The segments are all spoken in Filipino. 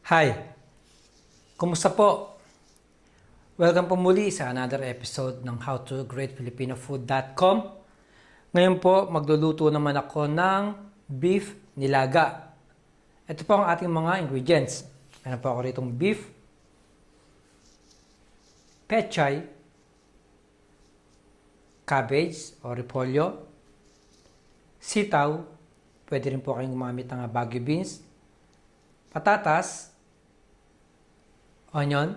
Hi! Kumusta po? Welcome po muli sa another episode ng howtogreatfilipinofood.com. Ngayon po, magluluto naman ako ng beef nilaga. Ito po ang ating mga ingredients. Meron po ako ritong beef, pechay, cabbage o repolyo, sitaw, pwede rin po kayong gumamit ng bagu beans, patatas, onion,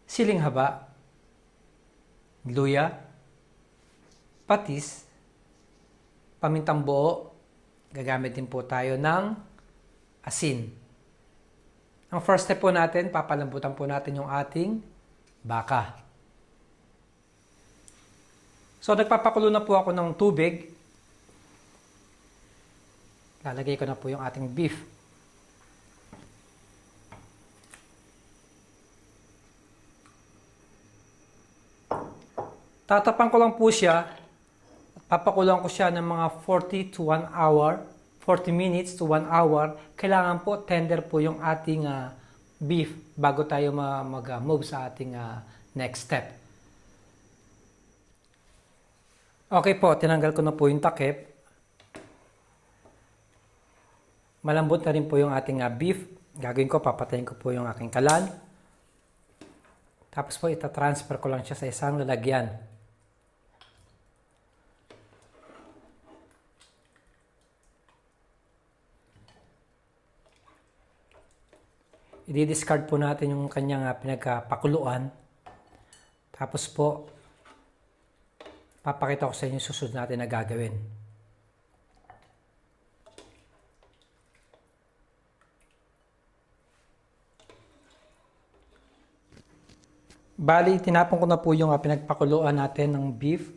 siling haba, luya, patis, pamintang buo, gagamit din po tayo ng asin. Ang first step po natin, papalambutan po natin yung ating baka. So, nagpapakulo na po ako ng tubig. Lalagay ko na po yung ating beef. Tatapan ko lang po siya at papakuloan ko siya ng mga 40 to 1 hour, 40 minutes to 1 hour. Kailangan po tender po yung ating beef bago tayo mag-move sa ating next step. Okay po, tinanggal ko na po yung takip. Malambot na rin po yung ating beef. Gagawin ko, papatayin ko po yung aking kalan. Tapos po, itatransfer ko lang siya sa isang lalagyan. I-discard po natin yung kanyang pinagpakuluan. Tapos po, papakita ko sa inyo yung susunod natin na gagawin. Bali, tinapon ko na po yung pinagpakuluan natin ng beef.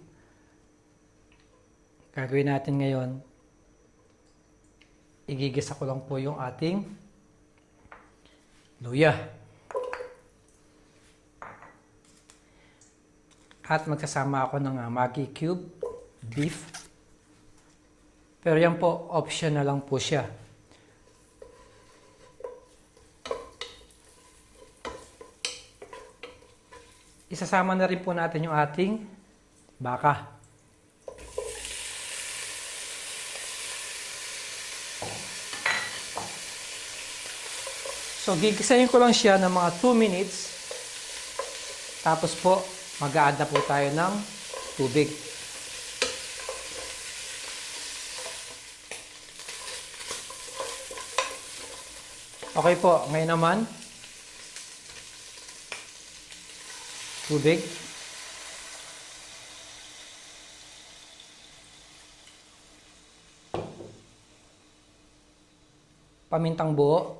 Gagawin natin ngayon, igigisa ko lang po yung ating luya. At magkasama ako ng Maggi cube, beef. Pero yan po, optional lang po siya. Isasama na rin po natin yung ating baka. So, gigisahin ko lang siya ng mga 2 minutes. Tapos po, mag-a-add na po tayo ng tubig. Okay po, ngayon naman, tubig. Pamintang buo.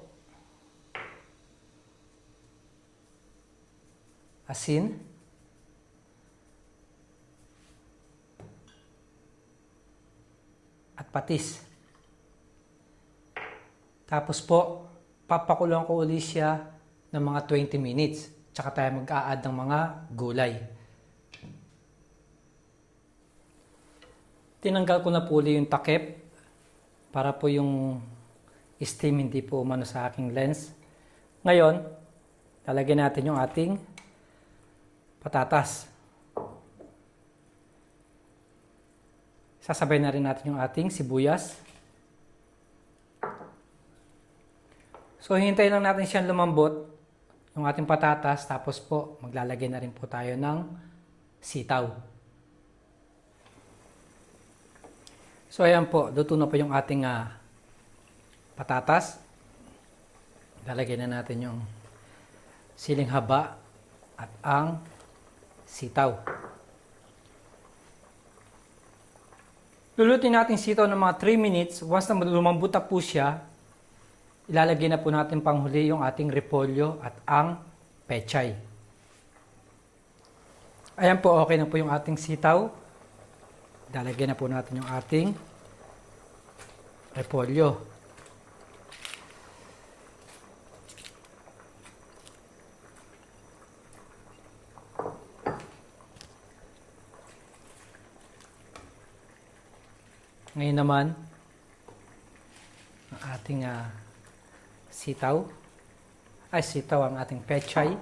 Asin. At patis. Tapos po, papakuloan ko ulit siya ng mga 20 minutes. Tsaka tayo mag-a-add ng mga gulay. Tinanggal ko na po ulit yung takip para po yung steam hindi po umano sa aking lens. Ngayon, lalagyan natin yung ating patatas. Sasabay na rin natin yung ating sibuyas. So, hintayin lang natin siyang lumambot, yung ating patatas. Tapos po, maglalagay na rin po tayo ng sitaw. So, ayan po. Luto na po yung ating patatas. Lalagay na natin yung siling haba at ang sitaw. Lulutin natin sitaw ng mga 3 minutes. Once na lumambot na po siya, ilalagay na po natin panghuli yung ating repolyo at ang pechay. Ayan po, okay na po yung ating sitaw. Ilalagay na po natin yung ating repolyo. Ngayon naman, ang ating sitaw. Sitaw ang ating pechay.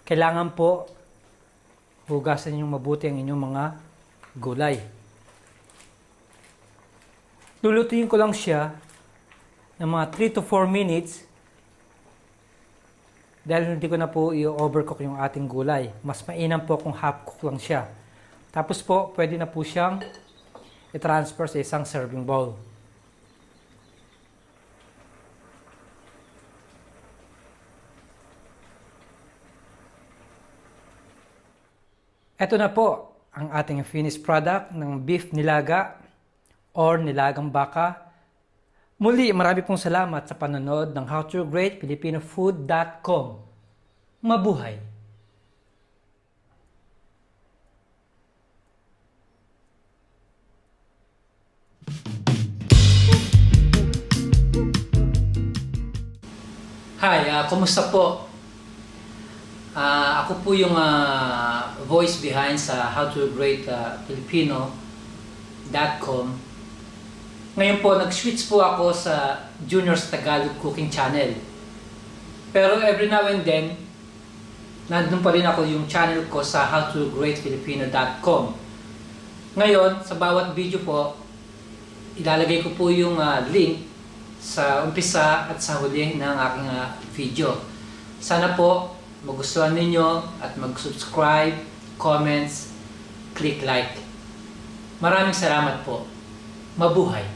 Kailangan po hugasan niyo mabuti ang inyong mga gulay. Lulutuin ko lang siya ng mga 3 to 4 minutes dahil hindi ko na po i-overcook yung ating gulay. Mas mainam po kung half cook lang siya. Tapos po, pwede na po siyang i-transfer sa isang serving bowl. Ito na po ang ating finished product ng beef nilaga or nilagang baka. Muli, marami pong salamat sa panonood ng howtogreatfilipinofood.com. Mabuhay! Hi, kumusta po? Ako po yung voice behind sa howtogreatfilipino.com. Ngayon po, nag-switch po ako sa Junior's Tagalog Cooking Channel. Pero every now and then, nandun pa rin ako yung channel ko sa howtogreatfilipino.com. Ngayon, sa bawat video po, ilalagay ko po yung link sa umpisa at sa huli ng aking video. Sana po magustuhan ninyo at mag-subscribe, comments, click like. Maraming salamat po. Mabuhay!